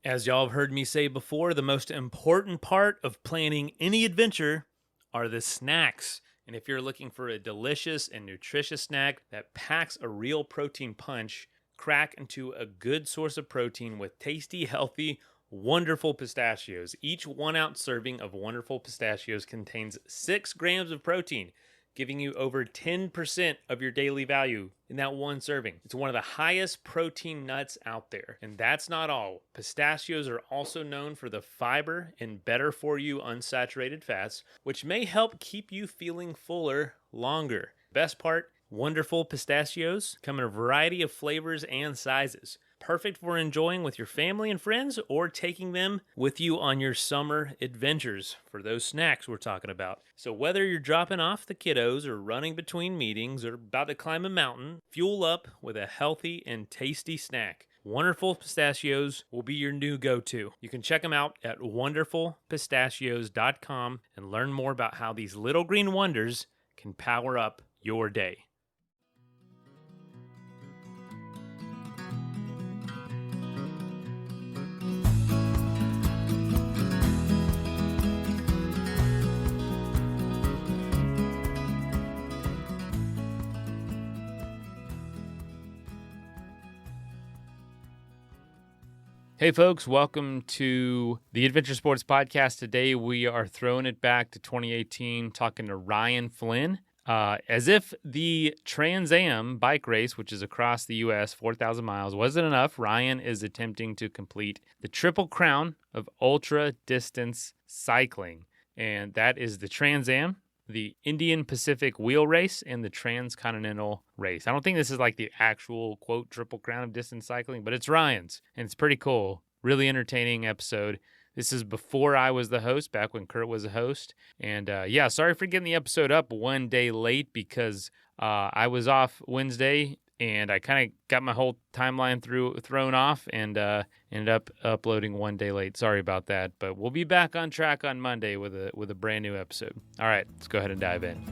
As y'all have heard me say before, the most important part of planning any adventure are the snacks. And if you're looking for a delicious and nutritious snack that packs a real protein punch, crack into a good source of protein with tasty, healthy, Wonderful Pistachios. Each 1 ounce serving of Wonderful Pistachios contains 6 grams of protein, giving you over 10% of your daily value in that one serving. It's one of the highest protein nuts out there. And that's not all. Pistachios are also known for the fiber and better for you unsaturated fats, which may help keep you feeling fuller longer. Best part, Wonderful Pistachios come in a variety of flavors and sizes. Perfect for enjoying with your family and friends or taking them with you on your summer adventures for those snacks we're talking about. So whether you're dropping off the kiddos or running between meetings or about to climb a mountain, fuel up with a healthy and tasty snack. Wonderful Pistachios will be your new go-to. You can check them out at wonderfulpistachios.com and learn more about how these little green wonders can power up your day. Hey folks, welcome to the Adventure Sports Podcast. Today we are throwing it back to 2018, talking to Ryan Flinn. As if the Trans Am bike race, which is across the U.S., 4,000 miles, wasn't enough, Ryan is attempting to complete the Triple Crown of ultra-distance cycling. And that is the Trans Am, the Indian Pacific Wheel Race, and the Transcontinental Race. I don't think this is like the actual, quote, Triple Crown of distance cycling, but it's Ryan's, and it's pretty cool. Really entertaining episode. This is before I was the host, back when Kurt was a host. And yeah, sorry for getting the episode up one day late because I was off Wednesday and I kind of got my whole timeline thrown off and ended up uploading one day late. Sorry about that, but we'll be back on track on Monday with a brand new episode. All right, let's go ahead and dive in.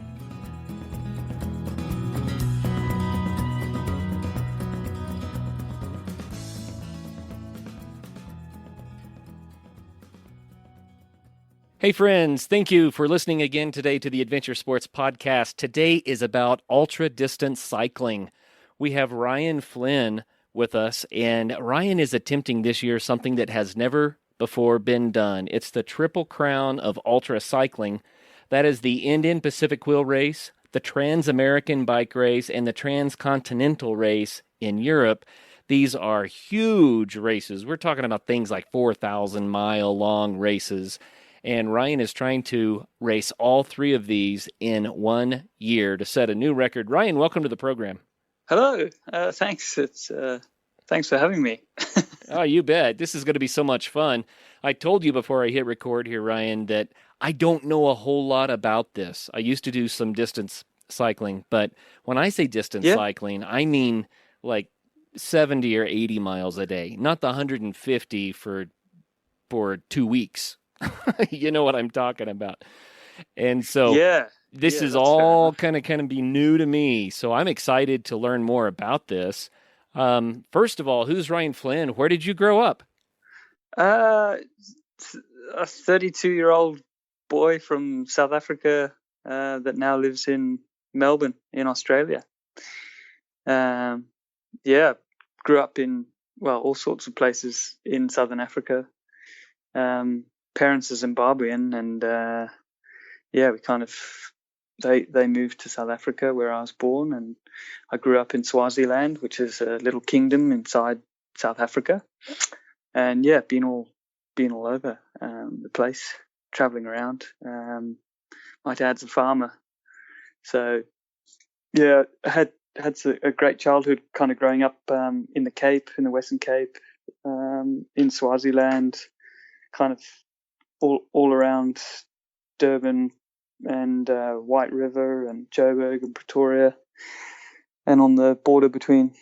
Hey friends, thank you for listening again today to the Adventure Sports Podcast. Today is about ultra-distance cycling. We have Ryan Flinn with us, and Ryan is attempting this year something that has never before been done. It's the Triple Crown of ultra cycling. That is the Indian Pacific Wheel Race, the Trans-American Bike Race, and the Transcontinental Race in Europe. These are huge races. We're talking about things like 4,000-mile long races. And Ryan is trying to race all three of these in 1 year to set a new record. Ryan, welcome to the program. Hello. Thanks. Thanks for having me. Oh, you bet. This is going to be so much fun. I told you before I hit record here, Ryan, that I don't know a whole lot about this. I used to do some distance cycling, but when I say distance cycling, I mean like 70 or 80 miles a day, not the 150 for 2 weeks. You know what I'm talking about. And so this is all kind of be new to me. So I'm excited to learn more about this. First of all, who's Ryan Flinn? Where did you grow up? A 32-year-old boy from South Africa that now lives in Melbourne in Australia. Grew up in, all sorts of places in Southern Africa. Parents are Zimbabwean, and they moved to South Africa where I was born, and I grew up in Swaziland, which is a little kingdom inside South Africa, and been all over the place, traveling around. My dad's a farmer, so I had a great childhood, kind of growing up in the Cape, in the Western Cape, in Swaziland, kind of all around Durban and White River and Joburg and Pretoria, and on the border between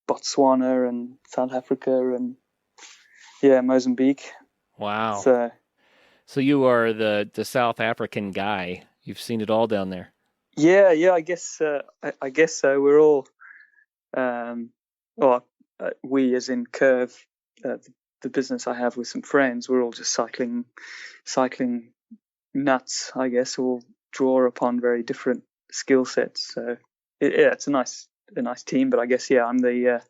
Botswana and South Africa and Mozambique. Wow. So you are the South African guy. You've seen it all down there. Yeah. I guess so. We're all we as in Curve, the business I have with some friends, we're all just cycling nuts, I guess, all draw upon very different skill sets. So it's a nice team. But I guess I'm the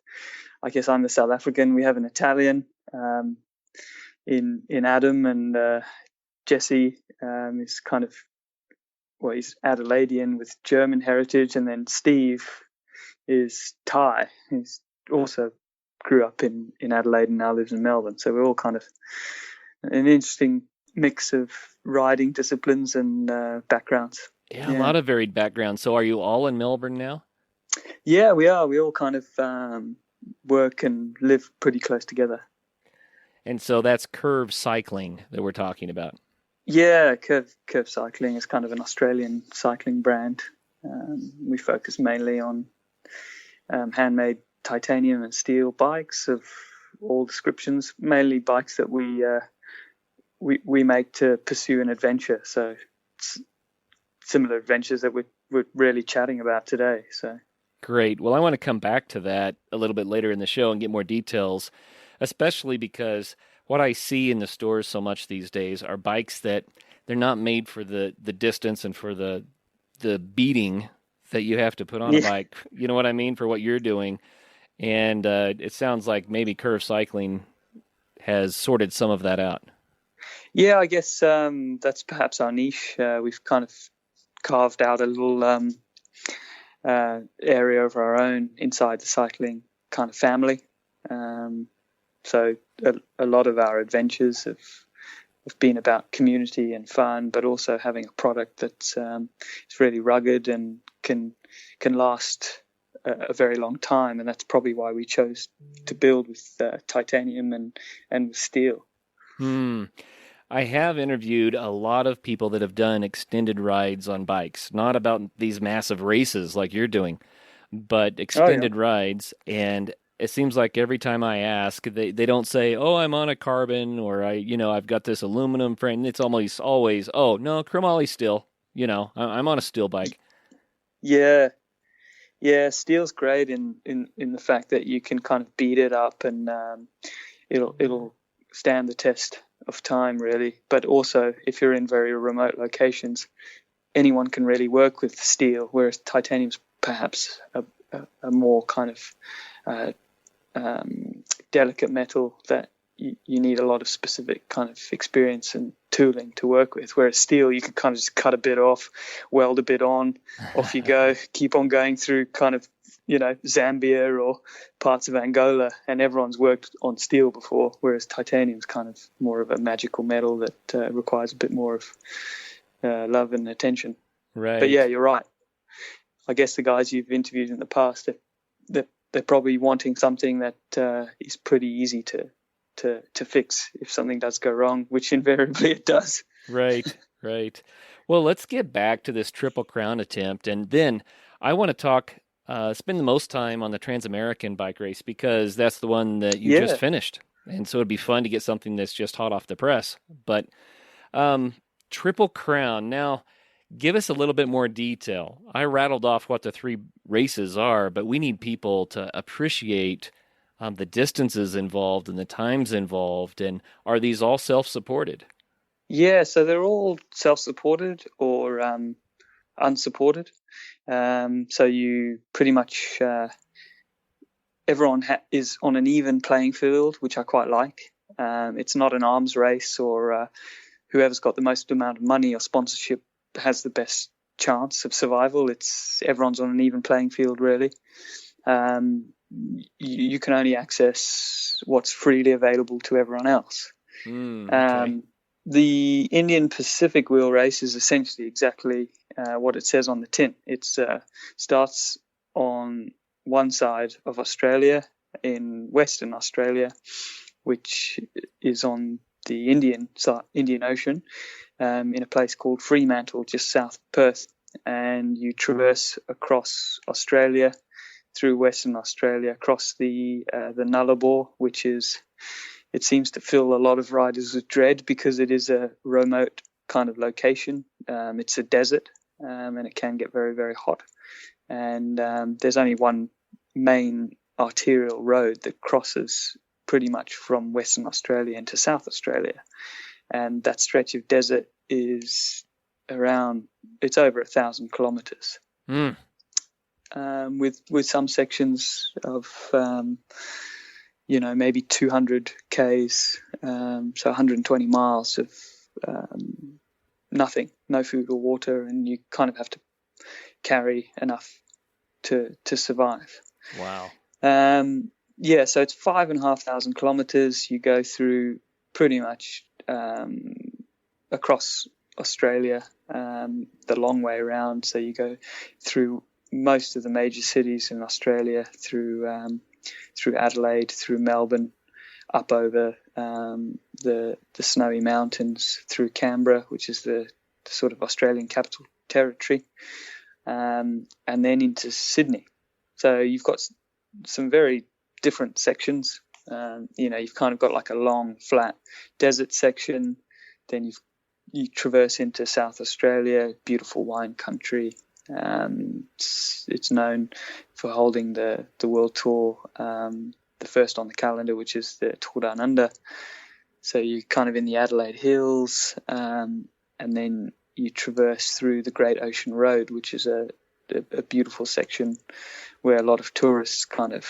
South African. We have an Italian in Adam, and Jesse is kind of, well, he's Adelaidean with German heritage, and then Steve is Thai. He's also grew up in Adelaide and now lives in Melbourne. So we're all kind of an interesting mix of riding disciplines and backgrounds. Yeah, a lot of varied backgrounds. So are you all in Melbourne now? Yeah, we are. We all kind of work and live pretty close together. And so that's curve cycling that we're talking about. Yeah, Curve Cycling is kind of an Australian cycling brand. We focus mainly on handmade titanium and steel bikes of all descriptions, mainly bikes that we make to pursue an adventure. So similar adventures that we're really chatting about today. So great. Well, I want to come back to that a little bit later in the show and get more details, especially because what I see in the stores so much these days are bikes that they're not made for the distance and for the beating that you have to put on a bike. You know what I mean? For what you're doing. And it sounds like maybe curve cycling has sorted some of that out. Yeah, I guess that's perhaps our niche. We've kind of carved out a little area of our own inside the cycling kind of family. So a lot of our adventures have been about community and fun, but also having a product that's it's really rugged and can last a very long time. And that's probably why we chose to build with titanium and with steel. I have interviewed a lot of people that have done extended rides on bikes, not about these massive races like you're doing, but extended rides. And it seems like every time I ask, they don't say, "Oh, I'm on a carbon," or I've got this aluminum frame. It's almost always, "Oh, no, chromoly steel. I'm on a steel bike." Yeah, steel's great in the fact that you can kind of beat it up and it'll stand the test of time, really. But also, if you're in very remote locations, anyone can really work with steel, whereas titanium's perhaps a more kind of delicate metal that you need a lot of specific kind of experience and tooling to work with. Whereas steel, you can kind of just cut a bit off, weld a bit on, off you go, keep on going through kind of, Zambia or parts of Angola, and everyone's worked on steel before, whereas titanium's kind of more of a magical metal that requires a bit more of love and attention. Right. But yeah, you're right. I guess the guys you've interviewed in the past, they're probably wanting something that is pretty easy to fix if something does go wrong, which invariably it does. Right. Well, let's get back to this Triple Crown attempt, and then I want to spend the most time on the Trans-American bike race, because that's the one that you just finished, and so it'd be fun to get something that's just hot off the press. But Triple Crown, now give us a little bit more detail. I rattled off what the 3 races are, but we need people to appreciate the distances involved and the times involved, and are these all self-supported? Yeah, so they're all self-supported or unsupported. So you pretty much everyone is on an even playing field, which I quite like. It's not an arms race or whoever's got the most amount of money or sponsorship has the best chance of survival. Everyone's on an even playing field, really. You can only access what's freely available to everyone else. Okay. The Indian Pacific Wheel Race is essentially exactly what it says on the tin. It starts on one side of Australia, in Western Australia, which is on the Indian Ocean, in a place called Fremantle, just south of Perth. And you traverse across Australia, through Western Australia, across the Nullarbor, which it seems to fill a lot of riders with dread because it is a remote kind of location. It's a desert, and it can get very, very hot. And there's only one main arterial road that crosses pretty much from Western Australia into South Australia. And that stretch of desert is it's over 1,000 kilometers. With some sections of, maybe 200 Ks, so 120 miles of nothing, no food or water, and you kind of have to carry enough to survive. Wow. So it's 5,500 kilometers. You go through pretty much across Australia, the long way around. So you go through most of the major cities in Australia, through Adelaide, through Melbourne, up over the snowy mountains, through Canberra, which is the sort of Australian Capital Territory, and then into Sydney. So you've got some very different sections. You've kind of got like a long, flat desert section. Then you traverse into South Australia, beautiful wine country. It's known for holding the World Tour, the first on the calendar, which is the Tour Down Under. So you're kind of in the Adelaide Hills, and then you traverse through the Great Ocean Road, which is a beautiful section where a lot of tourists kind of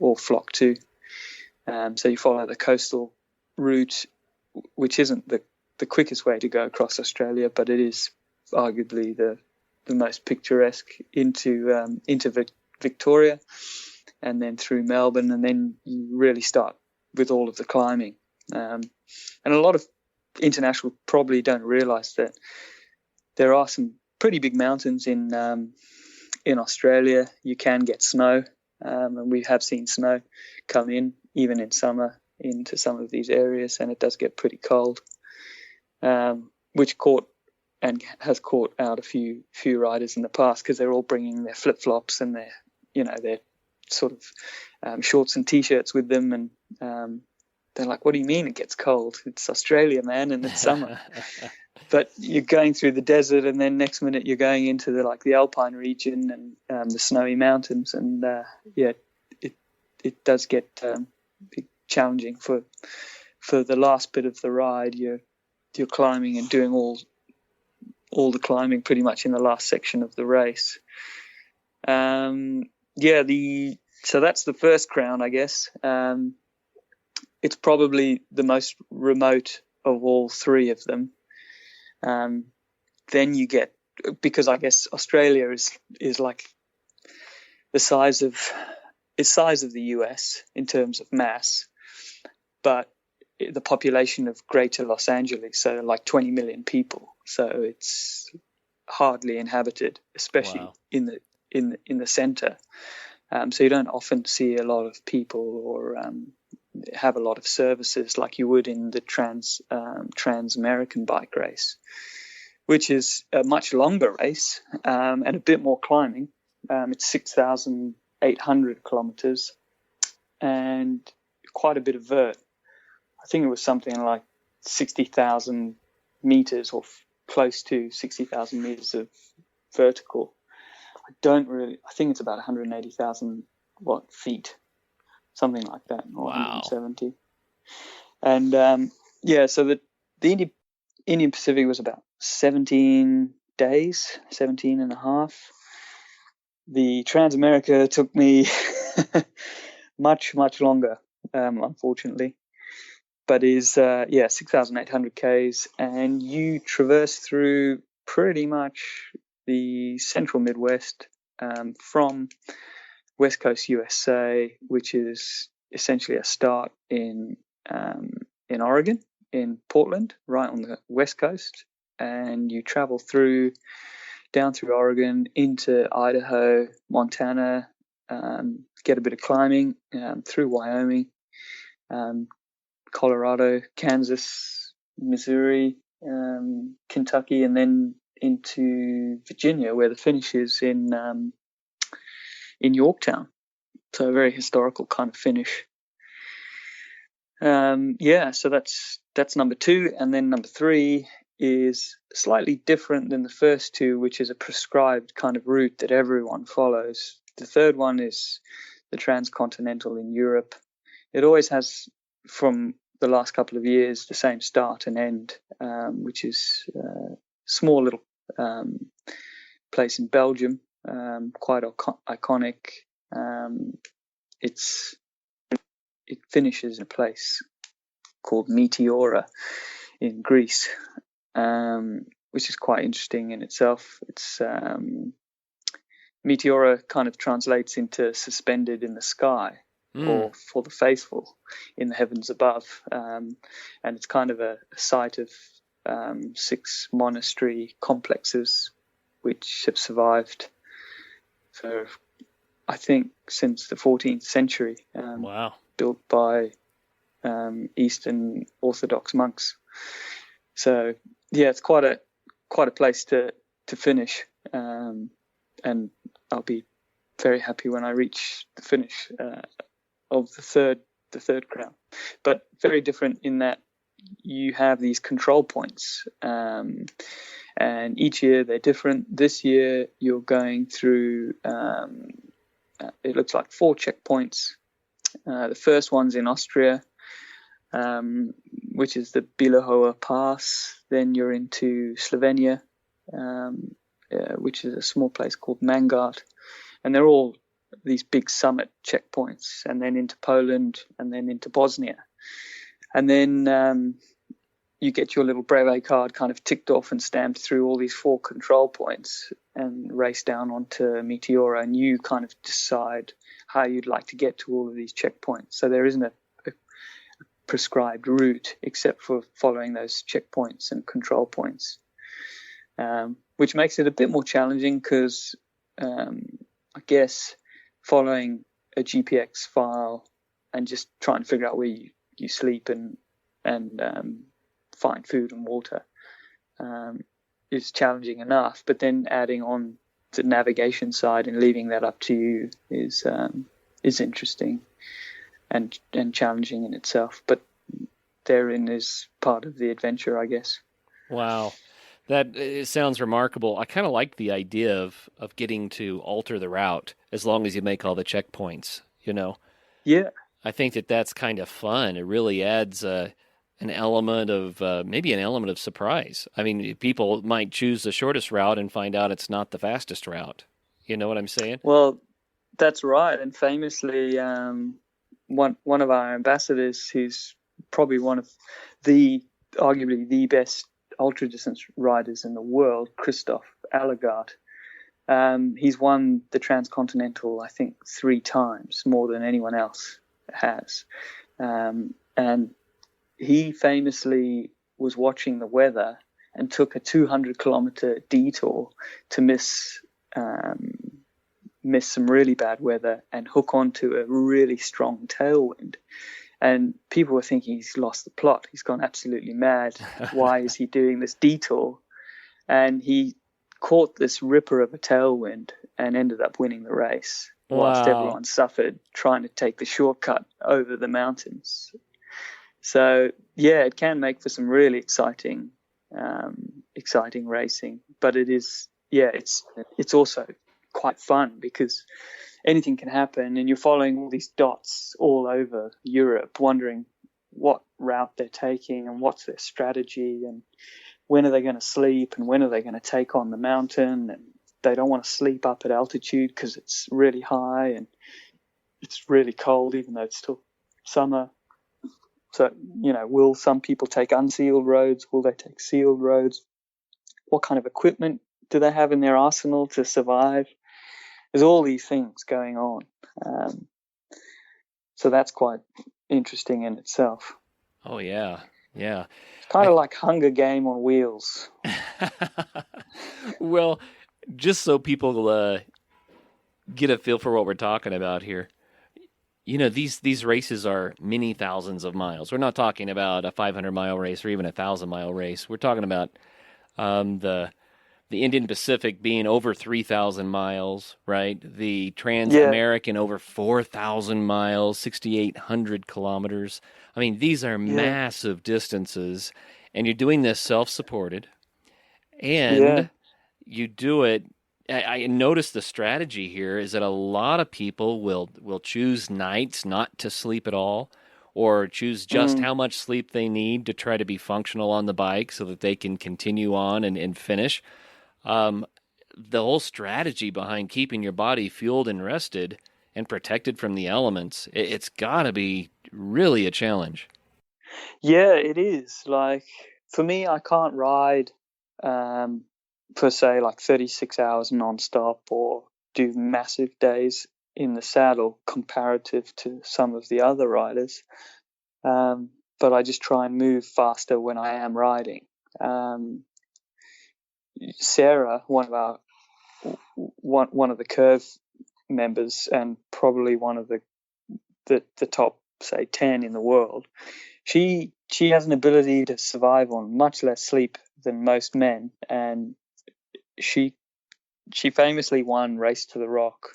all flock to. So you follow the coastal route, which isn't the quickest way to go across Australia, but it is arguably the most picturesque into Victoria, and then through Melbourne, and then you really start with all of the climbing. And a lot of international probably don't realise that there are some pretty big mountains in Australia. You can get snow, and we have seen snow come in even in summer into some of these areas, and it does get pretty cold, which has caught out a few riders in the past, because they're all bringing their flip-flops and their sort of shorts and t-shirts with them, and they're like, what do you mean it gets cold? It's Australia, man, and it's summer. But you're going through the desert, and then next minute you're going into the Alpine region and the snowy mountains, and it does get challenging for the last bit of the ride. You're climbing and doing all the climbing pretty much in the last section of the race. So that's the first crown, I guess. It's probably the most remote of all three of them. Then you get, because I guess Australia is like the size of the US in terms of mass, but the population of Greater Los Angeles, so like 20 million people. So it's hardly inhabited, especially Wow. in the center. So you don't often see a lot of people or have a lot of services like you would in the Trans-American bike race, which is a much longer race and a bit more climbing. It's 6,800 kilometers and quite a bit of vert. I think it was something like 60,000 meters or close to 60,000 meters of vertical. I think it's about 180,000 feet, something like that, or Wow. 170. And so the Indian Pacific was about 17 days, 17 and a half. The Transamerica took me much, much longer, unfortunately. But is 6,800 Ks, and you traverse through pretty much the central Midwest, from West Coast USA, which is essentially a start in Oregon, in Portland, right on the West Coast, and you travel down through Oregon into Idaho, Montana, get a bit of climbing through Wyoming, Colorado, Kansas, Missouri, Kentucky, and then into Virginia, where the finish is in Yorktown. So a very historical kind of finish. So that's number two, and then number three is slightly different than the first two, which is a prescribed kind of route that everyone follows. The third one is the Transcontinental in Europe, it always has, from the last couple of years, the same start and end, which is a small little place in Belgium, quite iconic. It finishes in a place called Meteora in Greece, which is quite interesting in itself. It's Meteora kind of translates into suspended in the sky, or for the faithful in the heavens above, and it's kind of a site of 6 monastery complexes which have survived for, I think, since the 14th century. Wow. Built by Eastern Orthodox monks. So yeah, it's quite a place to finish, and I'll be very happy when I reach the finish of the third crown. But very different in that you have these control points, and each year they're different. This year you're going through, it looks like 4 checkpoints. The first one's in Austria, which is the Bielehower Pass. Then you're into Slovenia, which is a small place called Mangart. And they're all these big summit checkpoints, and then into Poland, and then into Bosnia. And then you get your little brevet card kind of ticked off and stamped through all these 4 control points and race down onto Meteora, and you kind of decide how you'd like to get to all of these checkpoints. So there isn't a prescribed route except for following those checkpoints and control points, which makes it a bit more challenging because I guess following a GPX file and just trying to figure out where you sleep and find food and water is challenging enough, but then adding on the navigation side and leaving that up to you is interesting and challenging in itself. But therein is part of the adventure, I guess. Wow. That it sounds remarkable. I kind of like the idea of getting to alter the route as long as you make all the checkpoints, you know? Yeah. I think that's kind of fun. It really adds an element of, maybe an element of surprise. I mean, people might choose the shortest route and find out it's not the fastest route. You know what I'm saying? Well, that's right. And famously, one of our ambassadors, who's probably one of arguably the best ultra distance riders in the world, Christoph Allergaard, he's won the Transcontinental, I think, 3 times, more than anyone else has. And he famously was watching the weather and took a 200-kilometer detour to miss some really bad weather and hook onto a really strong tailwind. And people were thinking he's lost the plot. He's gone absolutely mad. Why is he doing this detour? And he caught this ripper of a tailwind and ended up winning the race, whilst everyone suffered trying to take the shortcut over the mountains. So yeah, it can make for some really exciting racing. But it is, it's also quite fun because anything can happen, and you're following all these dots all over Europe, wondering what route they're taking and what's their strategy and when are they going to sleep and when are they going to take on the mountain. And they don't want to sleep up at altitude because it's really high and it's really cold, even though it's still summer. So, will some people take unsealed roads? Will they take sealed roads? What kind of equipment do they have in their arsenal to survive? There's all these things going on. So that's quite interesting in itself. Oh, yeah. Yeah. It's kind of like Hunger Game on wheels. Well, just so people get a feel for what we're talking about here, these races are many thousands of miles. We're not talking about a 500-mile race or even a 1,000-mile race. We're talking about the Indian Pacific being over 3,000 miles, right? The Trans-American over 4,000 miles, 6,800 kilometers. I mean, these are massive distances, and you're doing this self-supported, and you do it. I noticed the strategy here is that a lot of people will choose nights not to sleep at all, or choose just Mm. how much sleep they need to try to be functional on the bike so that they can continue on and finish. Um, the whole strategy behind keeping your body fueled and rested and protected from the elements, it's got to be really a challenge. Yeah, it is. Like for me, I can't ride for say like 36 hours nonstop or do massive days in the saddle comparative to some of the other riders. But I just try and move faster when I am riding. Um, Sarah, one of the curve members, and probably one of the top say 10 in the world. She has an ability to survive on much less sleep than most men, and she famously won Race to the Rock,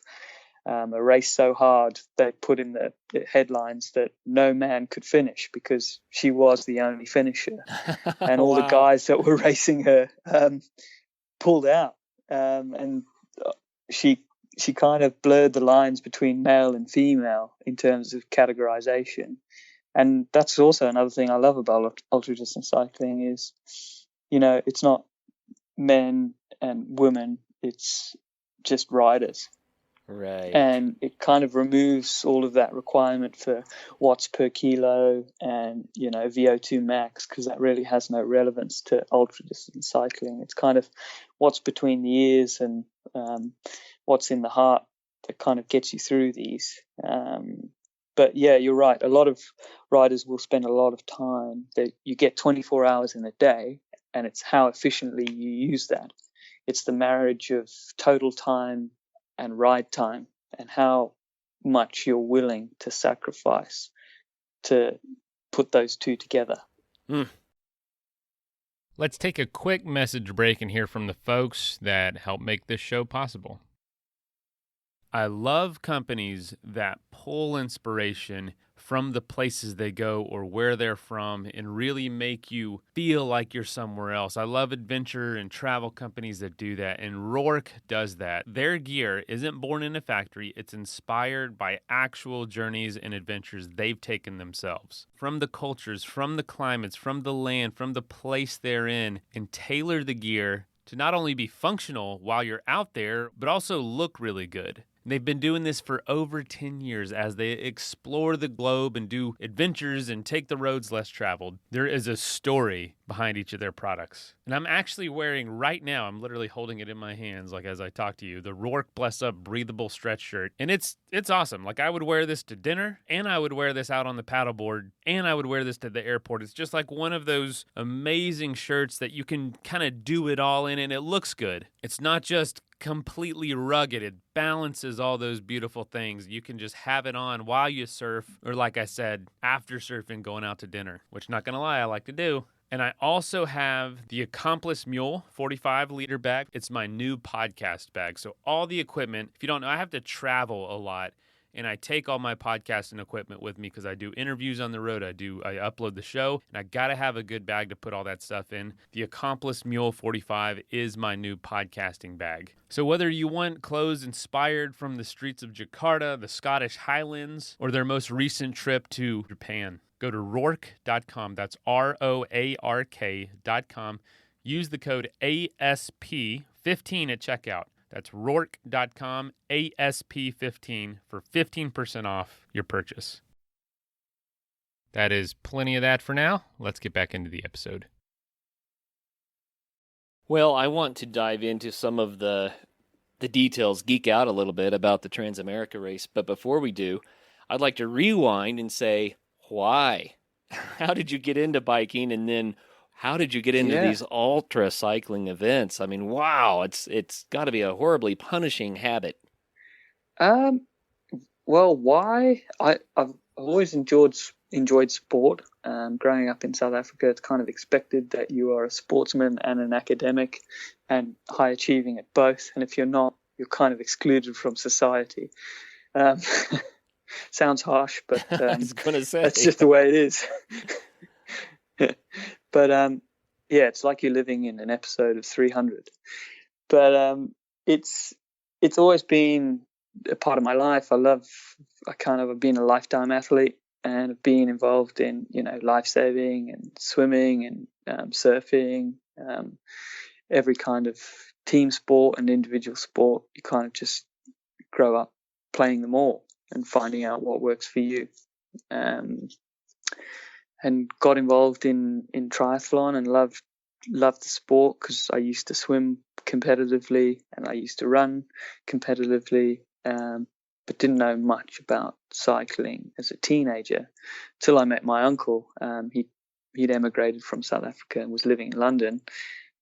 a race so hard they put in the headlines that no man could finish because she was the only finisher, and all the Wow. guys that were racing her pulled out, and she she kind of blurred the lines between male and female in terms of categorization. And that's also another thing I love about ultra distance cycling is, it's not men and women, it's just riders. Right. And it kind of removes all of that requirement for watts per kilo and, VO2 max, because that really has no relevance to ultra distance cycling. It's kind of what's between the ears and what's in the heart that kind of gets you through these. But yeah, you're right. A lot of riders will spend a lot of time. That you get 24 hours in a day, and it's how efficiently you use that. It's the marriage of total time and ride time, and how much you're willing to sacrifice to put those two together. Let's take a quick message break and hear from the folks that help make this show possible. I love companies that pull inspiration from the places they go or where they're from and really make you feel like you're somewhere else. I love adventure and travel companies that do that, and Rourke does that. Their gear isn't born in a factory, it's inspired by actual journeys and adventures they've taken themselves. From the cultures, from the climates, from the land, from the place they're in, and tailor the gear to not only be functional while you're out there, but also look really good. They've been doing this for over 10 years as they explore the globe and do adventures and take the roads less traveled. There is a story behind each of their products. And I'm actually wearing right now, I'm literally holding it in my hands like as I talk to you, the Rourke Bless Up breathable stretch shirt. And it's awesome. Like I would wear this to dinner, and I would wear this out on the paddleboard, and I would wear this to the airport. It's just like one of those amazing shirts that you can kind of do it all in and it looks good. It's not just completely rugged. It balances all those beautiful things. You can just have it on while you surf, or like I said, after surfing, going out to dinner, which not gonna lie, I like to do. And I also have the Accomplice Mule 45-liter bag. It's my new podcast bag. So all the equipment, if you don't know, I have to travel a lot. And I take all my podcasting equipment with me because I do interviews on the road. I upload the show, and I got to have a good bag to put all that stuff in. The Accomplice Mule 45 is my new podcasting bag. So whether you want clothes inspired from the streets of Jakarta, the Scottish Highlands, or their most recent trip to Japan, go to roark.com. That's ROARK.com. Use the code ASP15 at checkout. That's roark.com, ASP15 for 15% off your purchase. That is plenty of that for now. Let's get back into the episode. Well, I want to dive into some of the details, geek out a little bit about the Transamerica race. But before we do, I'd like to rewind and say, why? How did you get into biking? And then how did you get into these ultra cycling events? I mean, wow, it's got to be a horribly punishing habit. Well, why? I've always enjoyed sport. Growing up in South Africa, it's kind of expected that you are a sportsman and an academic, and high achieving at both. And if you're not, you're kind of excluded from society. Sounds harsh, but I was going to say that's just the way it is. But it's like you're living in an episode of 300. But it's always been a part of my life. I've been a lifetime athlete, and have been involved in, life saving and swimming and surfing, every kind of team sport and individual sport. You kind of just grow up playing them all and finding out what works for you. And got involved in triathlon and loved the sport because I used to swim competitively and I used to run competitively, but didn't know much about cycling as a teenager till I met my uncle. He'd emigrated from South Africa and was living in London,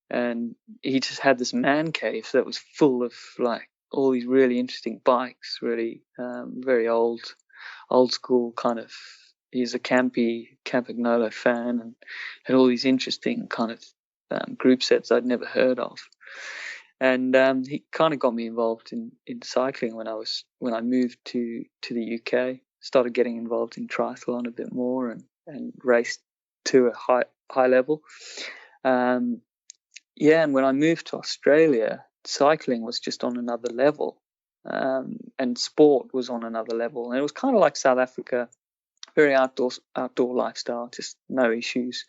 and he just had this man cave that was full of like all these really interesting bikes, really very old school kind of. He's a Campagnolo fan and had all these interesting kind of group sets I'd never heard of. And he kind of got me involved in cycling when I moved to the UK. Started getting involved in triathlon a bit more and raced to a high level. And when I moved to Australia, cycling was just on another level, and sport was on another level. And it was kind of like South Africa. Very outdoor lifestyle, just no issues,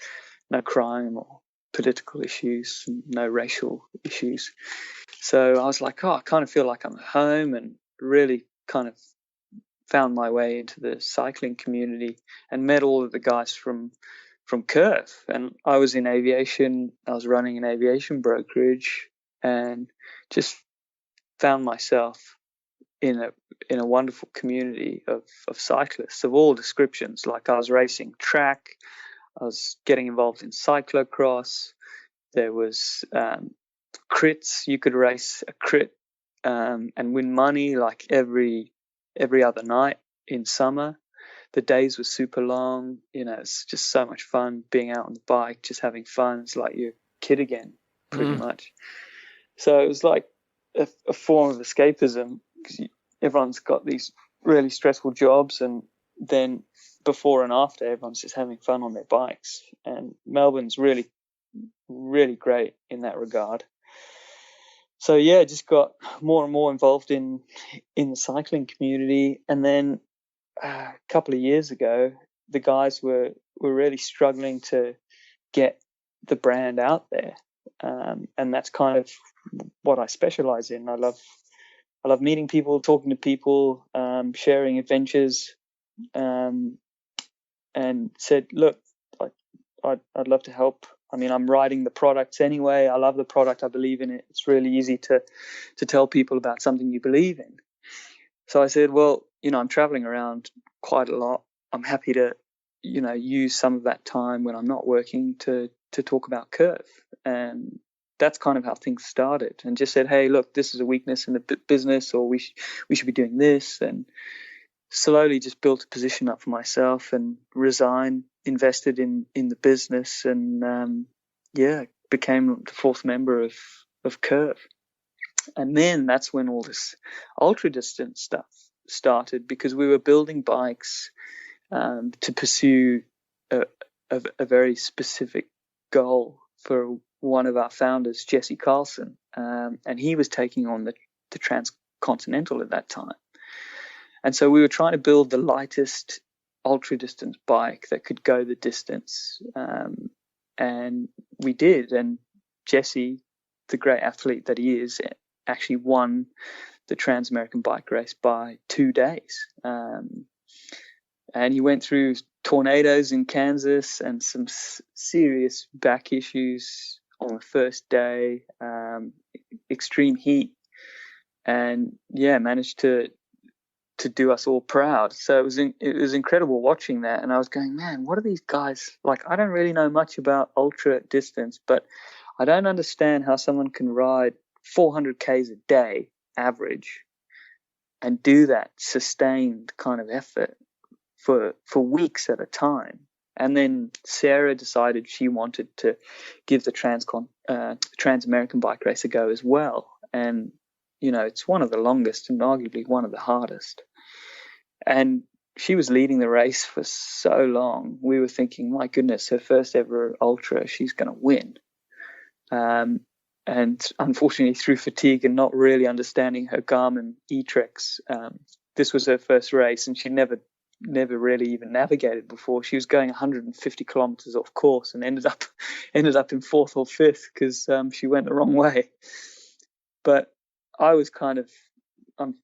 no crime or political issues, no racial issues. So I was like, I kind of feel like I'm at home, and really kind of found my way into the cycling community and met all of the guys from Curve. And I was in aviation. I was running an aviation brokerage and just found myself in a wonderful community of cyclists of all descriptions. Like I was racing track, I was getting involved in cyclocross. There was crits. You could race a crit and win money like every other night in summer. The days were super long. It's just so much fun being out on the bike, just having fun. It's like you're a kid again, pretty much. So it was like a form of escapism, because everyone's got these really stressful jobs, and then before and after, everyone's just having fun on their bikes. And Melbourne's really, really great in that regard. So just got more and more involved in the cycling community. And then a couple of years ago, the guys were really struggling to get the brand out there, and that's kind of what I specialize in. I love meeting people, talking to people, sharing adventures, and said, look, I'd love to help. I mean, I'm writing the products anyway. I love the product. I believe in it. It's really easy to tell people about something you believe in. So I said, well, I'm traveling around quite a lot. I'm happy to, use some of that time when I'm not working to talk about Curve. And that's kind of how things started, and just said, hey, look, this is a weakness in the business, or we should be doing this. And slowly just built a position up for myself and resigned, invested in the business, and became the fourth member of Curve. And then that's when all this ultra distance stuff started, because we were building bikes to pursue a very specific goal for one of our founders, Jesse Carlson, and he was taking on the Continental at that time. And so we were trying to build the lightest ultra distance bike that could go the distance, and we did. And Jesse, the great athlete that he is, actually won the Trans-American Bike Race by 2 days. And he went through tornadoes in Kansas and some serious back issues on the first day, extreme heat, and managed to do us all proud. So it was incredible watching that. And I was going, man, what are these guys like? I don't really know much about ultra distance, but I don't understand how someone can ride 400 Ks a day average and do that sustained kind of effort for weeks at a time. And then Sarah decided she wanted to give the Trans-American Bike Race a go as well. And, it's one of the longest and arguably one of the hardest. And she was leading the race for so long. We were thinking, my goodness, her first ever ultra, she's going to win. And unfortunately, through fatigue and not really understanding her Garmin e-Treks, this was her first race, and she'd never never really even navigated before. She was going 150 kilometers off course and ended up in fourth or fifth because she went the wrong way. But I was I'm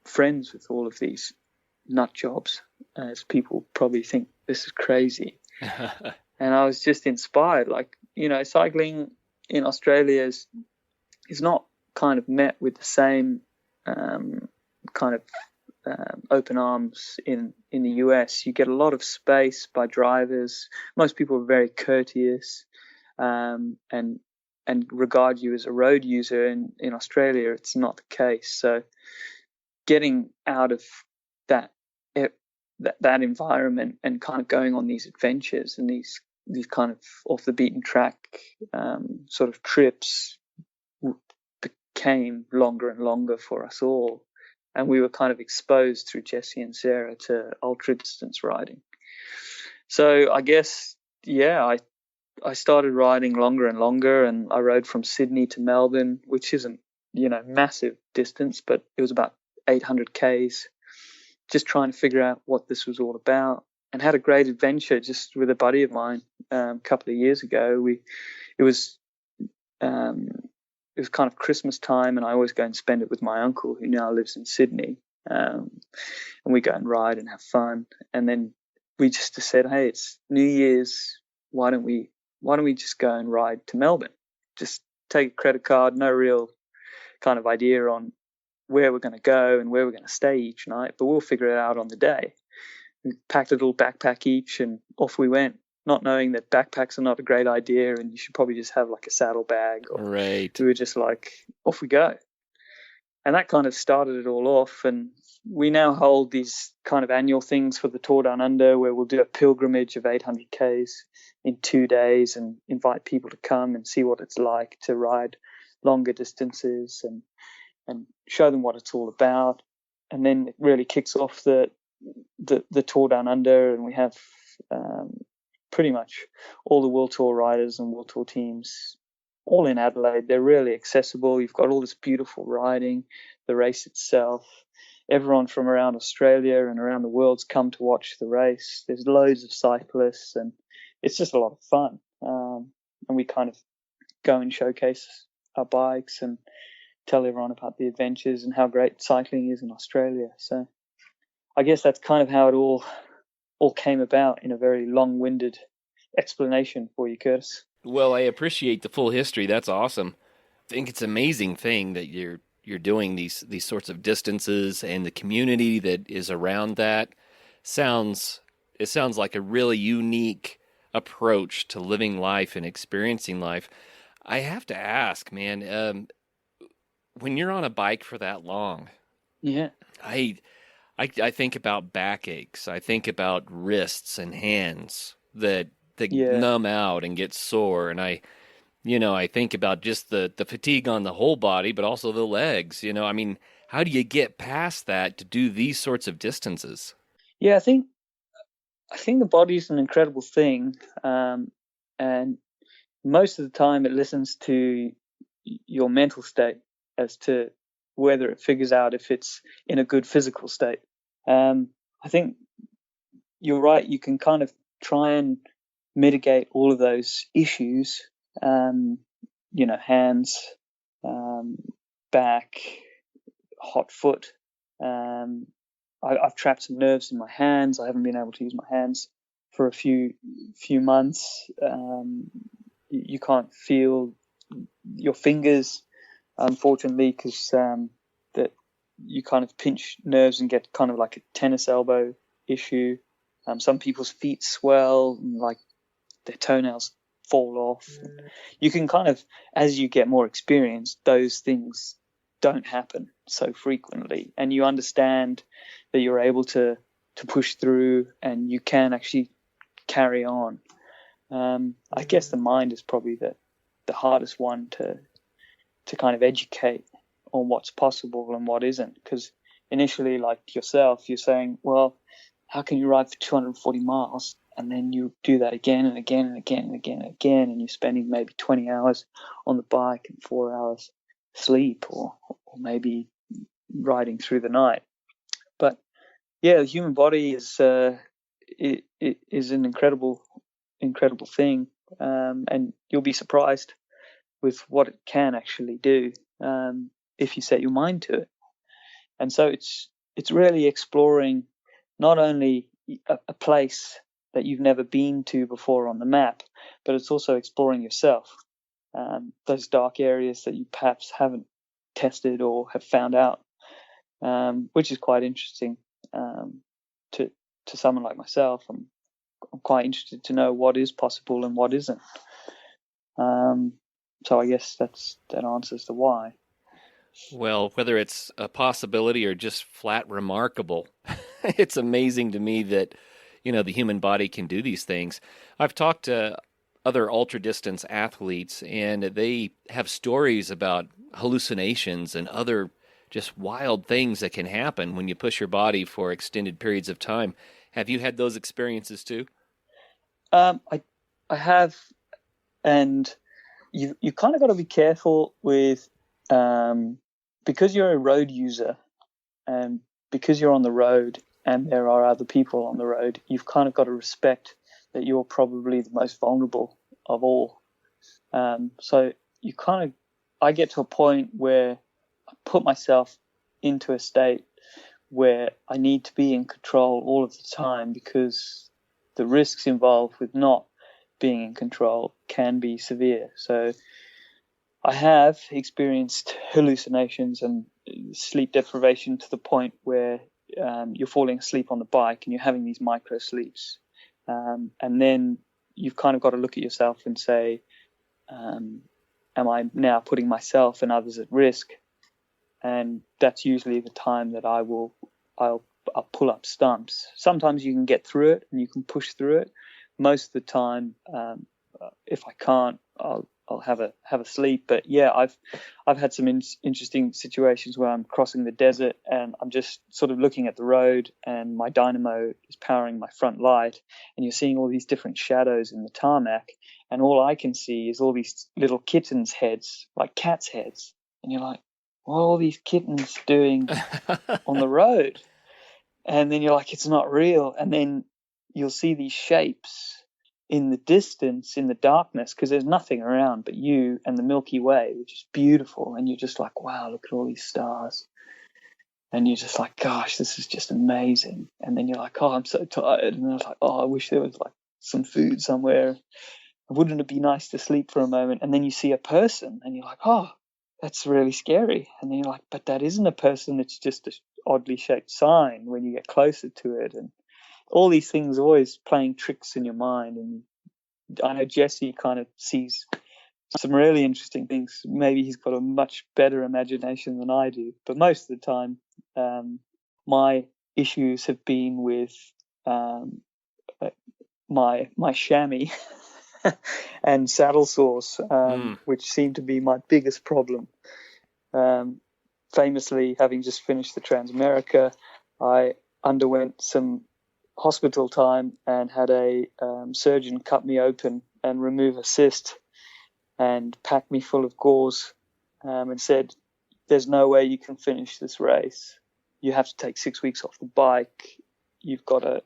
friends with all of these nut jobs, as people probably think this is crazy. And I was just inspired. Like, cycling in Australia is not kind of met with the same kind of open arms in the US. You get a lot of space by drivers. Most people are very courteous and regard you as a road user. In Australia, it's not the case. So getting out of that environment and kind of going on these adventures and these kind of off the beaten track sort of trips became longer and longer for us all. And we were kind of exposed through Jesse and Sarah to ultra distance riding. So I guess, I started riding longer and longer, and I rode from Sydney to Melbourne, which isn't, massive distance, but it was about 800 Ks, just trying to figure out what this was all about, and had a great adventure just with a buddy of mine a couple of years ago. It was kind of Christmas time, and I always go and spend it with my uncle, who now lives in Sydney. And we go and ride and have fun. And then we just said, hey, it's New Year's. Why don't we just go and ride to Melbourne? Just take a credit card, no real kind of idea on where we're going to go and where we're going to stay each night, but we'll figure it out on the day. We packed a little backpack each, and off we went, not knowing that backpacks are not a great idea and you should probably just have like a saddlebag. Right. We were just like, off we go. And that kind of started it all off. And we now hold these kind of annual things for the Tour Down Under, where we'll do a pilgrimage of 800 Ks in 2 days and invite people to come and see what it's like to ride longer distances and show them what it's all about. And then it really kicks off the Tour Down Under, and we have pretty much all the World Tour riders and World Tour teams all in Adelaide. They're really accessible. You've got all this beautiful riding, the race itself. Everyone from around Australia and around the world's come to watch the race. There's loads of cyclists, and it's just a lot of fun. And we kind of go and showcase our bikes and tell everyone about the adventures and how great cycling is in Australia. So I guess that's kind of how it all came about in a very long-winded explanation for you, Curtis. Well, I appreciate the full history. That's awesome. I think it's an amazing thing that you're doing these sorts of distances, and the community that is around that sounds like a really unique approach to living life and experiencing life. I have to ask, man, when you're on a bike for that long, yeah, I think about backaches. I think about wrists and hands that numb out and get sore. And I think about just the fatigue on the whole body, but also the legs. I mean, how do you get past that to do these sorts of distances? Yeah, I think the body's an incredible thing. And most of the time it listens to your mental state as to whether it figures out if it's in a good physical state. I think you're right. You can kind of try and mitigate all of those issues, hands, back, hot foot. I've trapped some nerves in my hands. I haven't been able to use my hands for a few months. You can't feel your fingers, unfortunately, because that you kind of pinch nerves and get kind of like a tennis elbow issue. Some people's feet swell and like their toenails fall off. You can kind of, as you get more experience, those things don't happen so frequently, and you understand that you're able to push through and you can actually carry on. I guess the mind is probably the hardest one to kind of educate on what's possible and what isn't, because initially, like yourself, you're saying, well, how can you ride for 240 miles and then you do that again and again and again and again and again, and you're spending maybe 20 hours on the bike and 4 hours sleep, or maybe riding through the night. But yeah, the human body is an incredible thing, and you'll be surprised with what it can actually do, if you set your mind to it. And so it's really exploring not only a place that you've never been to before on the map, but it's also exploring yourself, those dark areas that you perhaps haven't tested or have found out, which is quite interesting, to someone like myself. I'm quite interested to know what is possible and what isn't. So I guess that answers the why. Well, whether it's a possibility or just flat remarkable, it's amazing to me that, the human body can do these things. I've talked to other ultra distance athletes, and they have stories about hallucinations and other just wild things that can happen when you push your body for extended periods of time. Have you had those experiences too? I have, and you kind of got to be careful with, because you're a road user, and because you're on the road and there are other people on the road, you've kind of got to respect that you're probably the most vulnerable of all. So I get to a point where I put myself into a state where I need to be in control all of the time, because the risks involved with not being in control can be severe. So I have experienced hallucinations and sleep deprivation to the point where, you're falling asleep on the bike and you're having these micro sleeps. And then you've kind of got to look at yourself and say, am I now putting myself and others at risk? And that's usually the time that I'll pull up stumps. Sometimes you can get through it and you can push through it. Most of the time, if I can't, I'll have a sleep. But yeah, I've had some interesting situations where I'm crossing the desert and I'm just sort of looking at the road, and my dynamo is powering my front light, and you're seeing all these different shadows in the tarmac, and all I can see is all these little kittens' heads, like cats' heads, and you're like, what are all these kittens doing on the road? And then you're like, it's not real. And then you'll see these shapes in the distance, in the darkness, because there's nothing around but you and the Milky Way, which is beautiful. And you're just like, wow, look at all these stars. And you're just like, gosh, this is just amazing. And then you're like, oh, I'm so tired. And I was like, oh, I wish there was like some food somewhere. Wouldn't it be nice to sleep for a moment? And then you see a person and you're like, oh, that's really scary. And then you're like, but that isn't a person. It's just an oddly shaped sign when you get closer to it. And all these things are always playing tricks in your mind. And I know Jesse kind of sees some really interesting things. Maybe he's got a much better imagination than I do. But most of the time, my issues have been with, my chamois and saddle sores, which seem to be my biggest problem. Famously, having just finished the Transamerica, I underwent some hospital time and had a surgeon cut me open and remove a cyst and pack me full of gauze, and said, there's no way you can finish this race. You have to take 6 weeks off the bike. You've got a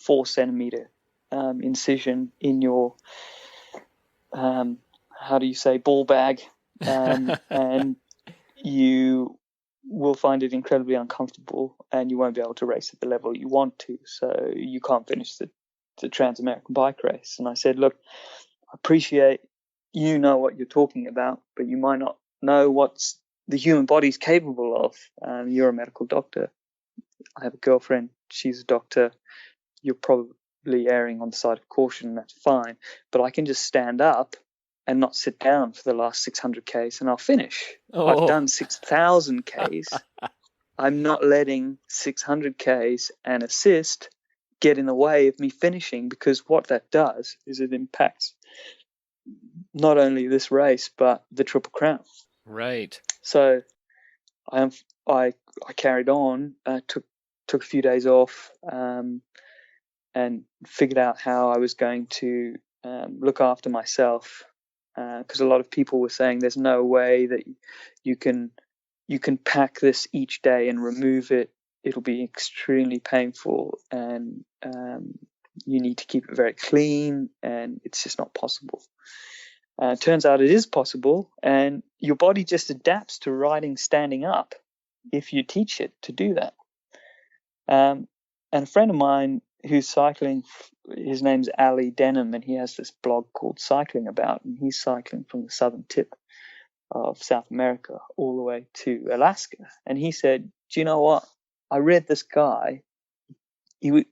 4-centimeter incision in your, ball bag, and you will find it incredibly uncomfortable, and you won't be able to race at the level you want to. So you can't finish the Trans-American bike race. And I said, look, I appreciate you know what you're talking about, but you might not know what's the human body's capable of. You're a medical doctor. I have a girlfriend. She's a doctor. You're probably erring on the side of caution, and that's fine. But I can just stand up and not sit down for the last 600 Ks, and I'll finish. Oh. I've done 6,000 Ks. I'm not letting 600 Ks and assist get in the way of me finishing, because what that does is it impacts not only this race, but the Triple Crown. Right. So I carried on, took a few days off, and figured out how I was going to look after myself, because a lot of people were saying there's no way that you can pack this each day and remove it it'll be extremely painful, and you need to keep it very clean, and it's just not possible. It turns out it is possible, and your body just adapts to riding standing up if you teach it to do that. And a friend of mine who's cycling, his name's Ali Denham, and he has this blog called Cycling About, and he's cycling from the southern tip of South America all the way to Alaska. And he said, do you know what? I read this guy. He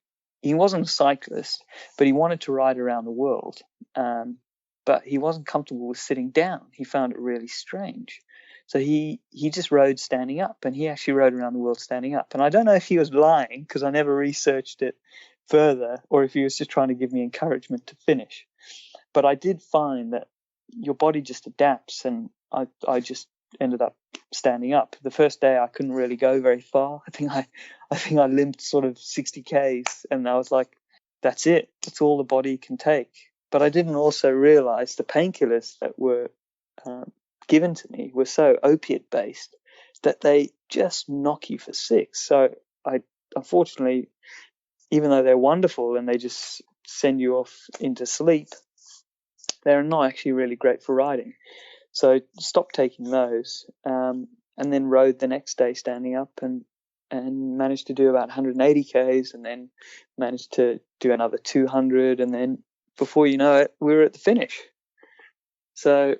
wasn't a cyclist, but he wanted to ride around the world. But he wasn't comfortable with sitting down. He found it really strange. So he just rode standing up, and he actually rode around the world standing up. And I don't know if he was lying, because I never researched it further, or if he was just trying to give me encouragement to finish. But I did find that your body just adapts, and I just ended up standing up. The first day I couldn't really go very far. I think I limped sort of 60 Ks, and I was like, that's it. That's all the body can take. But I didn't also realize the painkillers that were given to me were so opiate based that they just knock you for six. So I, unfortunately, even though they're wonderful and they just send you off into sleep, they're not actually really great for riding. So stopped taking those, and then rode the next day standing up, and managed to do about 180 Ks, and then managed to do another 200, and then before you know it, we were at the finish. So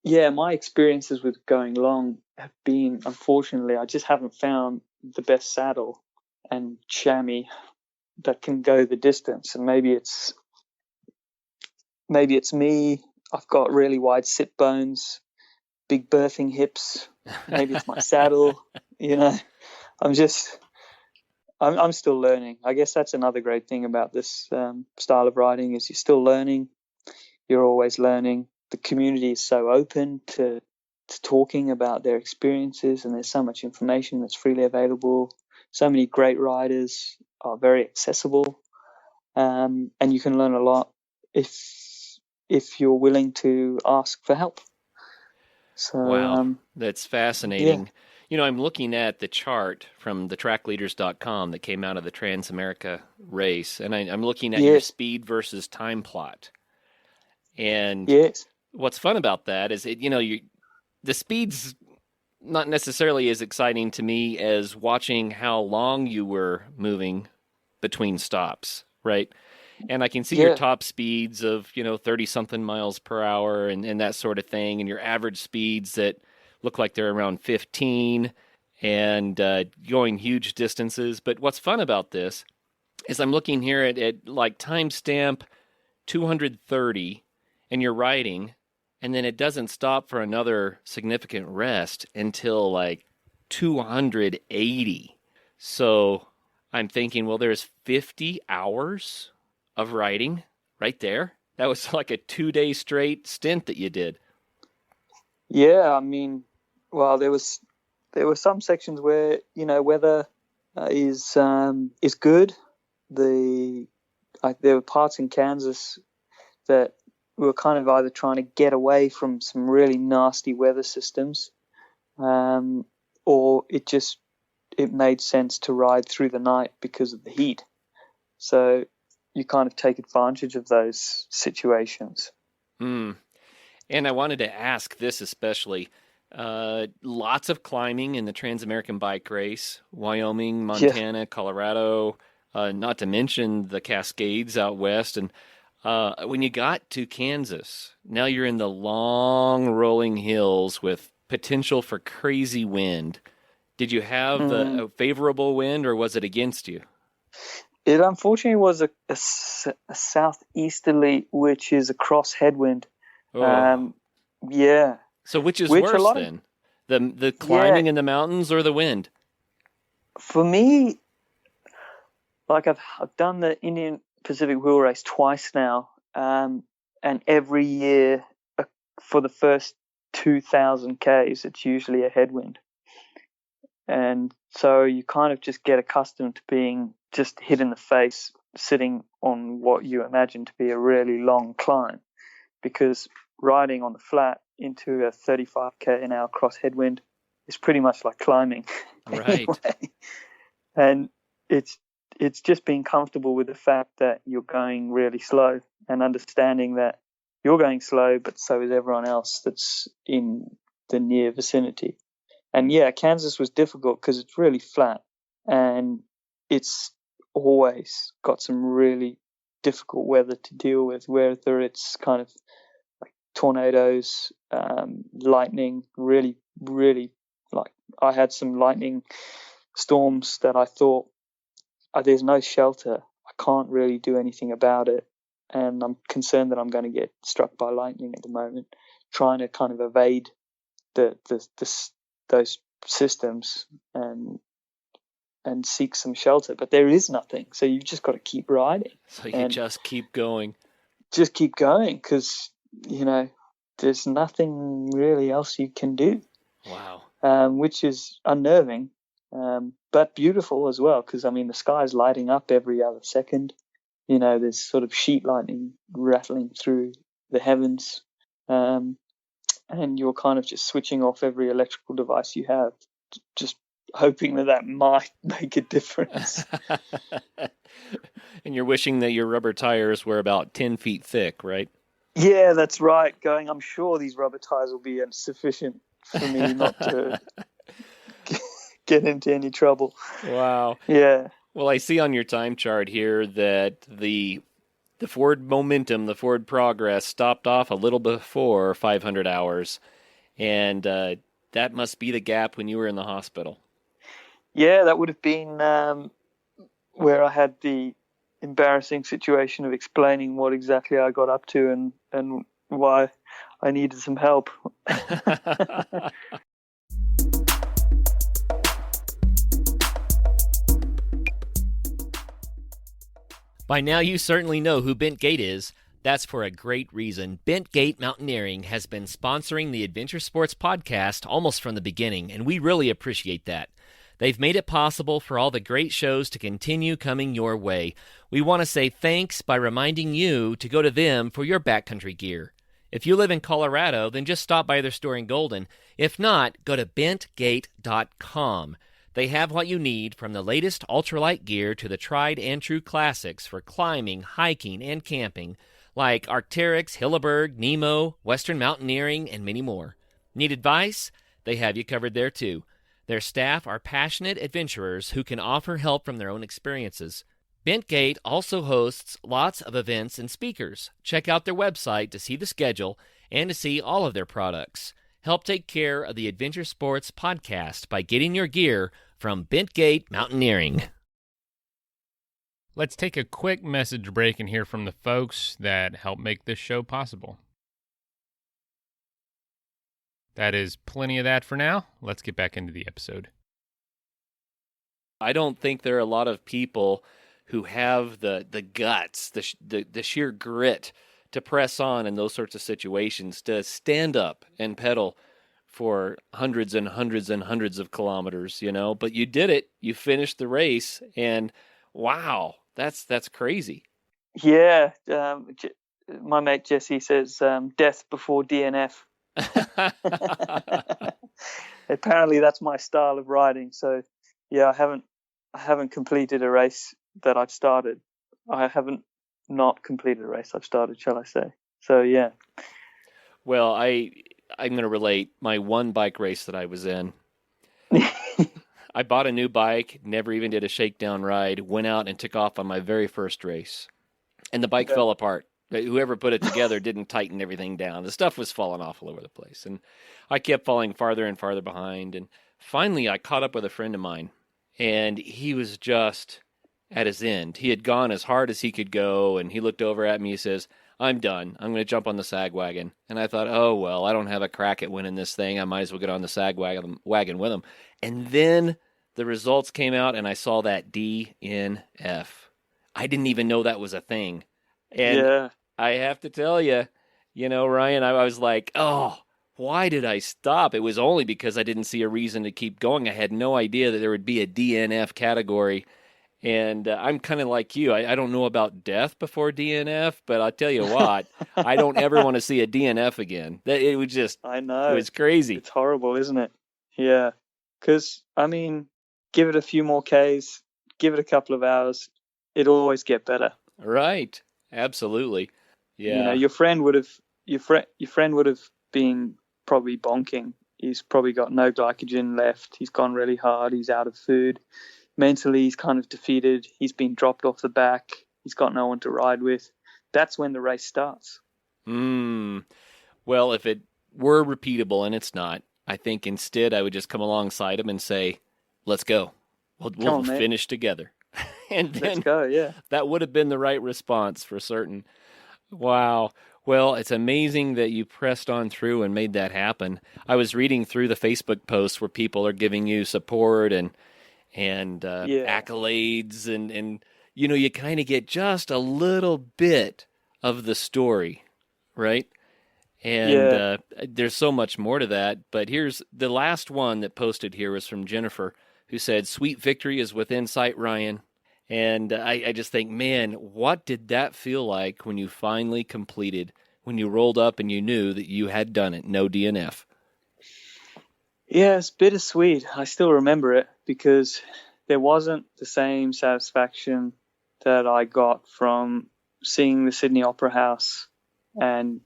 yeah, my experiences with going long have been, unfortunately, I just haven't found the best saddle and chamois that can go the distance. And maybe it's me. I've got really wide sit bones, big birthing hips. Maybe it's my saddle. I'm still learning. I guess that's another great thing about this style of riding, is you're still learning. You're always learning. The community is so open to talking about their experiences, and there's so much information that's freely available. So many great riders are very accessible, and you can learn a lot if you're willing to ask for help. So, wow, that's fascinating. Yeah. I'm looking at the chart from the trackleaders.com that came out of the Transamerica race, and I'm looking at your speed versus time plot. And yes. What's fun about that is the speed's not necessarily as exciting to me as watching how long you were moving between stops, right? And I can see your top speeds of 30 something miles per hour and that sort of thing, and your average speeds that look like they're around 15 and going huge distances. But what's fun about this is I'm looking here at like timestamp 230, and you're riding, and then it doesn't stop for another significant rest until like 280. So I'm thinking, well, there's 50 hours of riding right there. That was like a 2-day straight stint that you did. Yeah, I mean, well, there were some sections where weather is good. There were parts in Kansas that we were kind of either trying to get away from some really nasty weather systems, or it made sense to ride through the night because of the heat. So you kind of take advantage of those situations. And I wanted to ask this especially. Lots of climbing in the Transamerican Bike Race, Wyoming, Montana, Colorado, not to mention the Cascades out west. And when you got to Kansas, now you're in the long rolling hills with potential for crazy wind. Did you have a favorable wind, or was it against you? It unfortunately was a southeasterly, which is a cross headwind. Oh. Yeah. So which is worse then? The climbing in the mountains or the wind? For me, like I've done the Indian Pacific Wheel Race twice now, and every year for the first 2,000 Ks, it's usually a headwind. And so you kind of just get accustomed to being just hit in the face, sitting on what you imagine to be a really long climb, because riding on the flat into a 35 k an hour cross headwind is pretty much like climbing. Right. Anyway. And it's just being comfortable with the fact that you're going really slow and understanding that you're going slow, but so is everyone else that's in the near vicinity. And yeah, Kansas was difficult because it's really flat and it's always got some really difficult weather to deal with, whether it's kind of like tornadoes, lightning, really, really, like I had some lightning storms that I thought, there's no shelter. I can't really do anything about it. And I'm concerned that I'm going to get struck by lightning at the moment, trying to kind of evade those systems and seek some shelter. But there is nothing. So you've just got to keep riding. So you just keep going. Just keep going because, there's nothing really else you can do. Wow. Which is unnerving, but beautiful as well because, the sky's lighting up every other second. There's sort of sheet lightning rattling through the heavens, and you're kind of just switching off every electrical device you have, just hoping that might make a difference. And you're wishing that your rubber tires were about 10 feet thick, right? Yeah, that's right. I'm sure these rubber tires will be sufficient for me not to get into any trouble. Wow. Yeah. Well, I see on your time chart here that the Ford Momentum, the Ford Progress, stopped off a little before 500 hours, and that must be the gap when you were in the hospital. Yeah, that would have been where I had the embarrassing situation of explaining what exactly I got up to and why I needed some help. By now you certainly know who Bentgate is. That's for a great reason. Bentgate Mountaineering has been sponsoring the Adventure Sports Podcast almost from the beginning, and we really appreciate that. They've made it possible for all the great shows to continue coming your way. We want to say thanks by reminding you to go to them for your backcountry gear. If you live in Colorado, then just stop by their store in Golden. If not, go to bentgate.com. They have what you need, from the latest ultralight gear to the tried and true classics for climbing, hiking, and camping, like Arc'teryx, Hilleberg, Nemo, Western Mountaineering, and many more. Need advice? They have you covered there too. Their staff are passionate adventurers who can offer help from their own experiences. Bentgate also hosts lots of events and speakers. Check out their website to see the schedule and to see all of their products. Help take care of the Adventure Sports Podcast by getting your gear from Bentgate Mountaineering. Let's take a quick message break and hear from the folks that help make this show possible. That is plenty of that for now. Let's get back into the episode. I don't think there are a lot of people who have the guts, the sheer grit to press on in those sorts of situations, to stand up and pedal for hundreds and hundreds and hundreds of kilometers, But you did it. You finished the race, and wow, that's crazy. Yeah, my mate Jesse says death before DNF. Apparently that's my style of riding. So yeah, I haven't completed a race that I've started. I haven't not completed a race I've started, shall I say. So yeah. Well, I'm going to relate my one bike race that I was in. I bought a new bike, never even did a shakedown ride, went out and took off on my very first race. And the bike fell apart. Whoever put it together didn't tighten everything down. The stuff was falling off all over the place. And I kept falling farther and farther behind. And finally, I caught up with a friend of mine. And he was just at his end. He had gone as hard as he could go. And he looked over at me. He says, "I'm done. I'm going to jump on the sag wagon." And I thought, oh, well, I don't have a crack at winning this thing. I might as well get on the sag wagon with him. And then the results came out, and I saw that DNF. I didn't even know that was a thing. And yeah. I have to tell you, Ryan, I was like, oh, why did I stop? It was only because I didn't see a reason to keep going. I had no idea that there would be a DNF category. And I'm kind of like you. I don't know about death before DNF, but I'll tell you what, I don't ever want to see a DNF again. It was just, I know. It was crazy. It's horrible, isn't it? Yeah. Because, give it a few more Ks, give it a couple of hours. It'll always get better. Right. Absolutely. You know, Yeah. your friend would have been probably bonking. He's probably got no glycogen left. He's gone really hard. He's out of food. Mentally, he's kind of defeated. He's been dropped off the back. He's got no one to ride with. That's when the race starts. Well, if it were repeatable, and it's not, I think instead I would just come alongside him and say, "Let's go. We'll on, mate. finish together." And Let's then go, yeah. that would have been the right response for certain. Wow. Well, it's amazing that you pressed on through and made that happen. I was reading through the Facebook posts where people are giving you support and accolades, and you kind of get just a little bit of the story, right? And Yeah. there's so much more to that. But here's the last one that posted here was from Jennifer, who said, "Sweet victory is within sight, Ryan." And I just think, man, what did that feel like when you finally completed, when you rolled up and you knew that you had done it, no DNF? Yeah, it's bittersweet. I still remember it because there wasn't the same satisfaction that I got from seeing the Sydney Opera House and,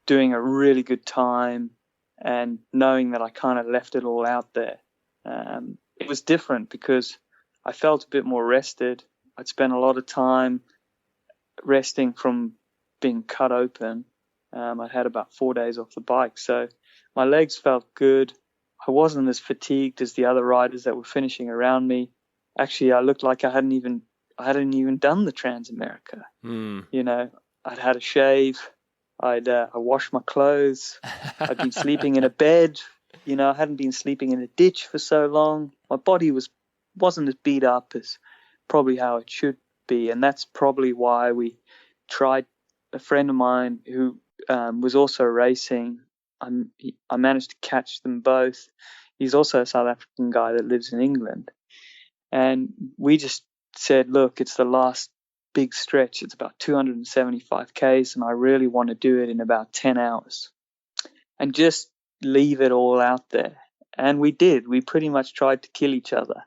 doing a really good time and knowing that I kind of left it all out there. It was different because I felt a bit more rested. I'd spent a lot of time resting from being cut open. I had about 4 days off the bike, so my legs felt good. I wasn't as fatigued as the other riders that were finishing around me. Actually, I looked like I hadn't even done the Transamerica. I'd had a shave. I washed my clothes. I'd been sleeping in a bed. I hadn't been sleeping in a ditch for so long. My body wasn't as beat up as probably how it should be, and that's probably why we tried. A friend of mine who was also racing, I managed to catch them both. He's also a South African guy that lives in England, and we just said, look, it's the last big stretch. It's about 275 Ks, and I really want to do it in about 10 hours. And just leave it all out there. And we did. We pretty much tried to kill each other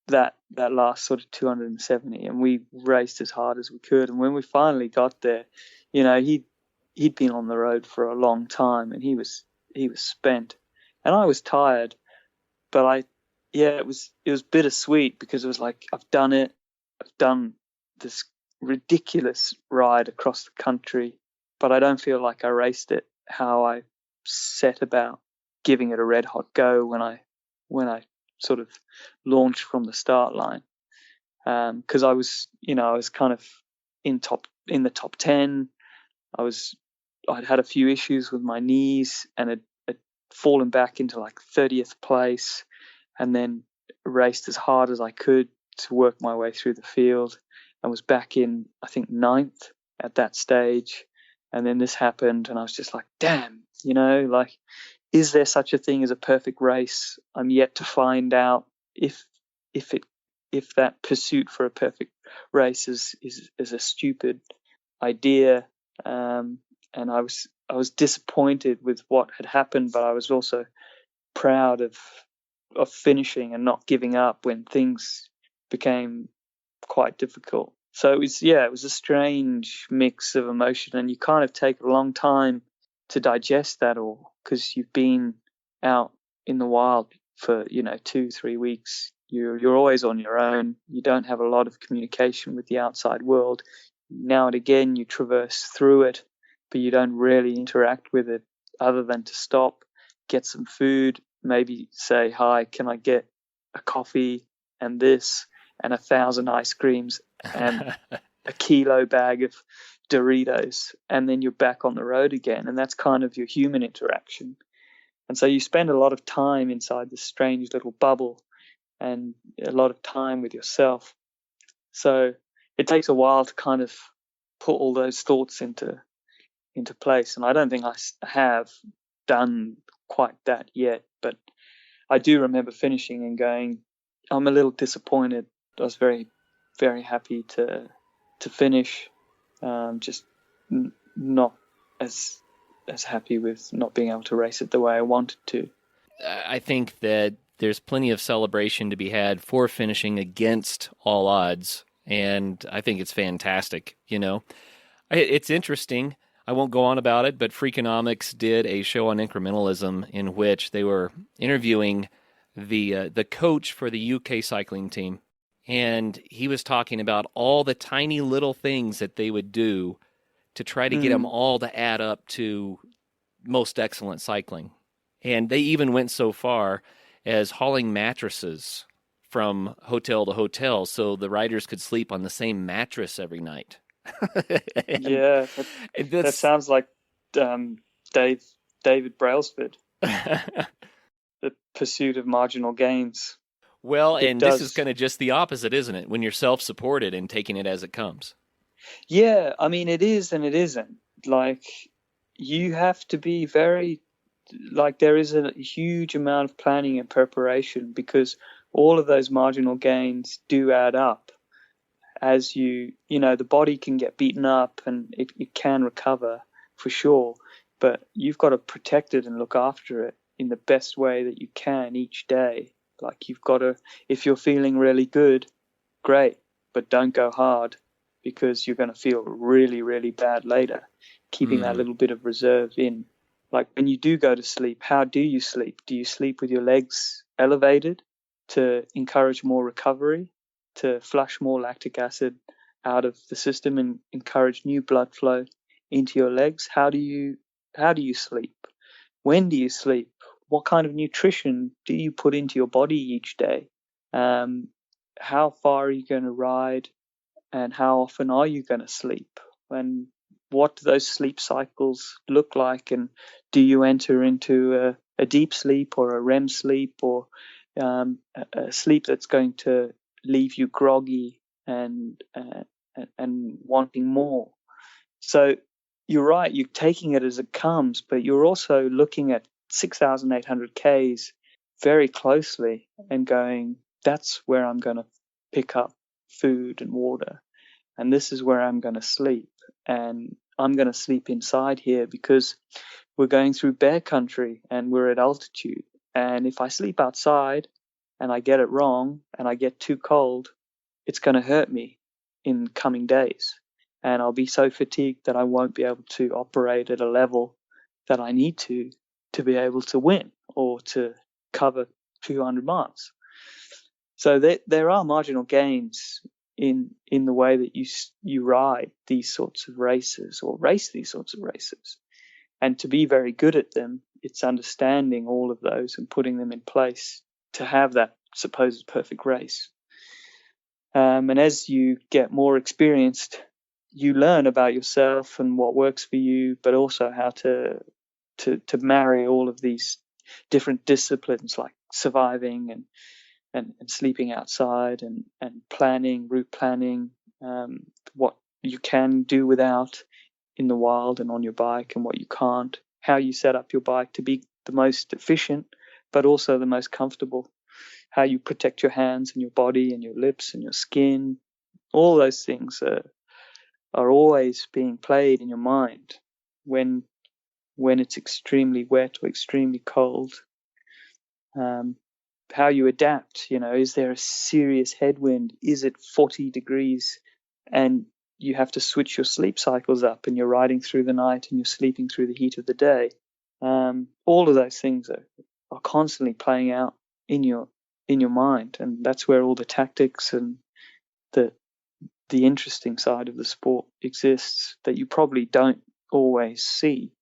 that last sort of 270, and we raced as hard as we could. And when we finally got there, he'd been on the road for a long time, and he was spent, and I was tired. But it was bittersweet because it was like, I've done it. I've done this ridiculous ride across the country, but I don't feel like I raced it how I set about giving it a red hot go when I sort of launched from the start line. Because I was kind of in the top 10. I'd had a few issues with my knees and had fallen back into like 30th place, and then raced as hard as I could to work my way through the field, and was back in, I think, 9th at that stage. And then this happened, and I was just like, damn, is there such a thing as a perfect race? I'm yet to find out if that pursuit for a perfect race is a stupid idea. And I was disappointed with what had happened, but I was also proud of finishing and not giving up when things became quite difficult. So it was a strange mix of emotion, and you kind of take a long time to digest that all because you've been out in the wild for 2-3 weeks. You're always on your own. You don't have a lot of communication with the outside world. Now and again you traverse through it, but you don't really interact with it other than to stop, get some food, maybe say, hi, can I get a coffee and this and 1,000 ice creams and a kilo bag of Doritos, and then you're back on the road again. And that's kind of your human interaction. And so you spend a lot of time inside this strange little bubble and a lot of time with yourself. So it takes a while to kind of put all those thoughts into place. And I don't think I have done quite that yet, but I do remember finishing and going, I'm a little disappointed. I was very, very happy to finish, just not as happy with not being able to race it the way I wanted to. I think that there's plenty of celebration to be had for finishing against all odds, and I think it's fantastic. It's interesting. I won't go on about it, but Freakonomics did a show on incrementalism in which they were interviewing the coach for the UK cycling team, and he was talking about all the tiny little things that they would do to try to get them all to add up to most excellent cycling. And they even went so far as hauling mattresses from hotel to hotel so the riders could sleep on the same mattress every night. Yeah, that sounds like David Brailsford, the pursuit of marginal gains. Well, and this is kind of just the opposite, isn't it? When you're self-supported and taking it as it comes. Yeah, I mean, it is and it isn't. Like, you have to be very, like, there is a huge amount of planning and preparation, because all of those marginal gains do add up. As the body can get beaten up and it can recover for sure, but you've got to protect it and look after it in the best way that you can each day. Like, you've got to, if you're feeling really good, great, but don't go hard, because you're going to feel really, really bad later. Keeping that little bit of reserve in. Like, when you do go to sleep, how do you sleep? Do you sleep with your legs elevated to encourage more recovery, to flush more lactic acid out of the system and encourage new blood flow into your legs? How do you sleep? When do you sleep? What kind of nutrition do you put into your body each day? How far are you going to ride? And how often are you going to sleep? And what do those sleep cycles look like? And do you enter into a deep sleep or a REM sleep, or a sleep that's going to leave you groggy and wanting more? So you're right, you're taking it as it comes, but you're also looking at 6,800 Ks very closely and going, that's where I'm going to pick up food and water, and this is where I'm going to sleep, and I'm going to sleep inside here because we're going through bear country and we're at altitude, and if I sleep outside and I get it wrong and I get too cold, it's going to hurt me in coming days, and I'll be so fatigued that I won't be able to operate at a level that I need to be able to win or to cover 200 miles. So there are marginal gains in the way that you ride these sorts of races or race these sorts of races. And to be very good at them, it's understanding all of those and putting them in place to have that supposed perfect race. And as you get more experienced, you learn about yourself and what works for you, but also how to marry all of these different disciplines, like surviving and sleeping outside and planning, route planning, what you can do without in the wild and on your bike, and what you can't, how you set up your bike to be the most efficient but also the most comfortable, how you protect your hands and your body and your lips and your skin. All those things are always being played in your mind when it's extremely wet or extremely cold. How you adapt, is there a serious headwind? Is it 40 degrees and you have to switch your sleep cycles up, and you're riding through the night and you're sleeping through the heat of the day? All of those things are constantly playing out in your mind, and that's where all the tactics and the interesting side of the sport exists that you probably don't always see.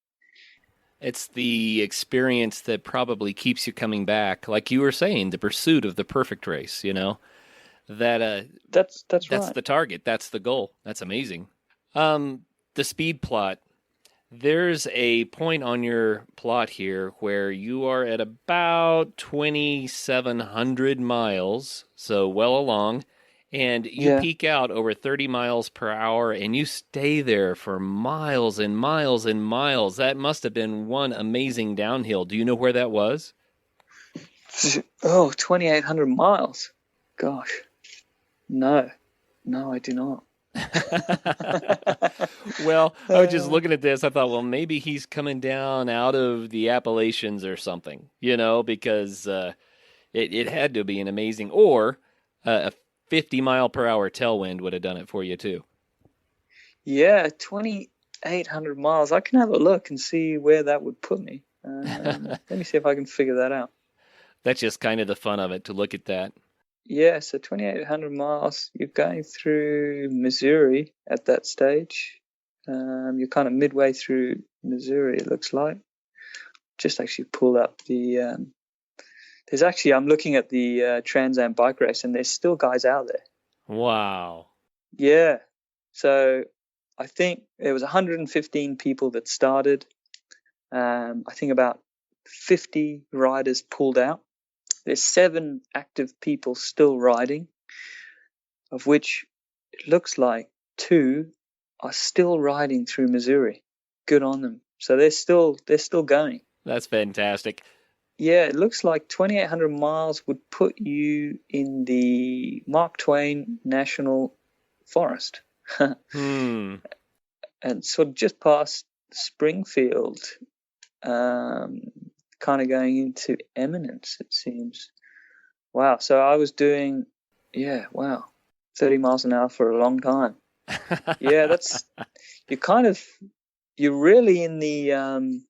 It's the experience that probably keeps you coming back. Like you were saying, the pursuit of the perfect race, that's right. the target. That's the goal. That's amazing. The speed plot. There's a point on your plot here where you are at about 2,700 miles, so well along, and you peak out over 30 miles per hour, and you stay there for miles and miles and miles. That must have been one amazing downhill. Do you know where that was? 2,800 miles. Gosh. No, I do not. Well, I was just looking at this. I thought, well, maybe he's coming down out of the Appalachians or something, because it had to be an amazing, or a 50-mile-per-hour tailwind would have done it for you too. Yeah, 2,800 miles. I can have a look and see where that would put me. Let me see if I can figure that out. That's just kind of the fun of it, to look at that. Yeah, so 2,800 miles. You're going through Missouri at that stage. You're kind of midway through Missouri, it looks like. Just actually pulled up the... I'm looking at the Trans Am bike race, and there's still guys out there. Wow. Yeah. So I think there was 115 people that started. I think about 50 riders pulled out. There's 7 active people still riding, of which it looks like 2 are still riding through Missouri. Good on them. So they're still going. That's fantastic. Yeah, it looks like 2,800 miles would put you in the Mark Twain National Forest. And sort of just past Springfield, kind of going into Eminence, it seems. Wow. So I was doing, 30 miles an hour for a long time. Yeah, you're really in the,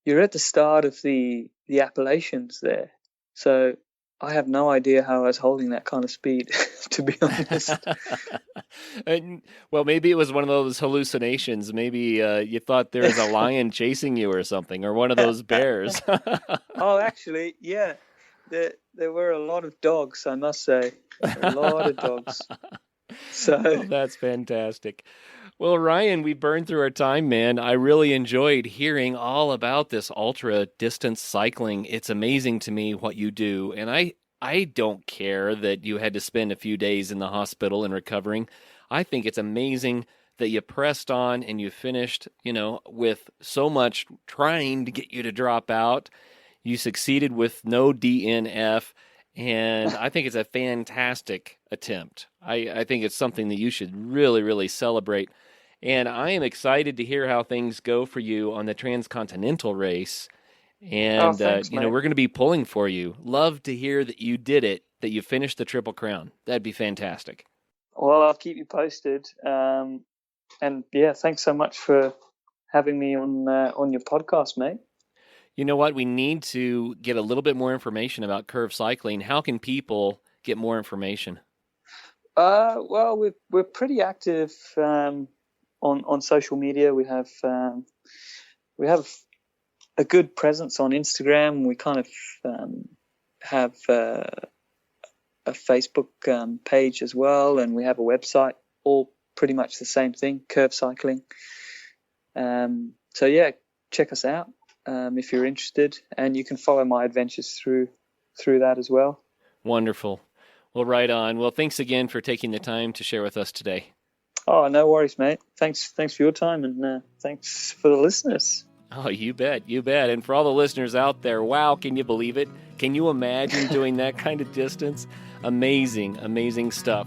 you're at the start of the Appalachians there. So I have no idea how I was holding that kind of speed, to be honest. Well, maybe it was one of those hallucinations. Maybe you thought there was a lion chasing you or something, or one of those bears. Oh, actually, yeah. There were a lot of dogs, I must say. A lot of dogs. So that's fantastic. Well, Ryan, we burned through our time, man. I really enjoyed hearing all about this ultra distance cycling. It's amazing to me what you do, and I don't care that you had to spend a few days in the hospital and recovering. I think it's amazing that you pressed on and you finished, with so much trying to get you to drop out. You succeeded with no DNF, and I think it's a fantastic attempt. I think it's something that you should really, really celebrate. And I am excited to hear how things go for you on the Transcontinental race. And, thanks, mate. we're going to be pulling for you. Love to hear that you did it, that you finished the Triple Crown. That'd be fantastic. Well, I'll keep you posted. And yeah, thanks so much for having me on your podcast, mate. You know what? We need to get a little bit more information about curve cycling. How can people get more information? Well, we're pretty active on social media. We have a good presence on Instagram. We kind of have a Facebook page as well, and we have a website. All pretty much the same thing, Curve Cycling. So yeah, check us out if you're interested, and you can follow my adventures through that as well. Wonderful. Well, right on. Well, thanks again for taking the time to share with us today. Oh, no worries, mate. Thanks for your time, and thanks for the listeners. Oh, you bet. And for all the listeners out there, wow, can you believe it? Can you imagine doing that kind of distance? Amazing, amazing stuff.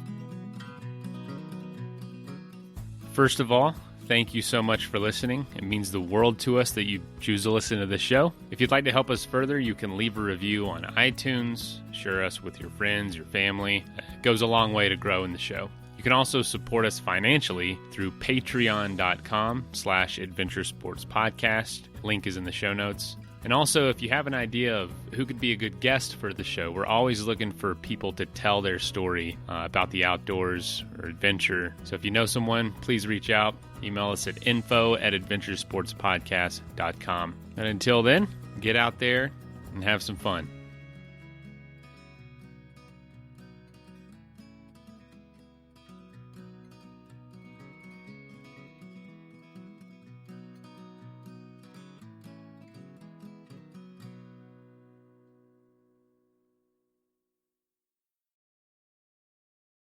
First of all, thank you so much for listening. It means the world to us that you choose to listen to this show. If you'd like to help us further, you can leave a review on iTunes, share us with your friends, your family. It goes a long way to grow in the show. You can also support us financially through patreon.com/adventuresportspodcast. Link is in the show notes. And also, if you have an idea of who could be a good guest for the show, we're always looking for people to tell their story about the outdoors or adventure. So if you know someone, please reach out. Email us at info@adventuresportspodcast.com. And until then, get out there and have some fun.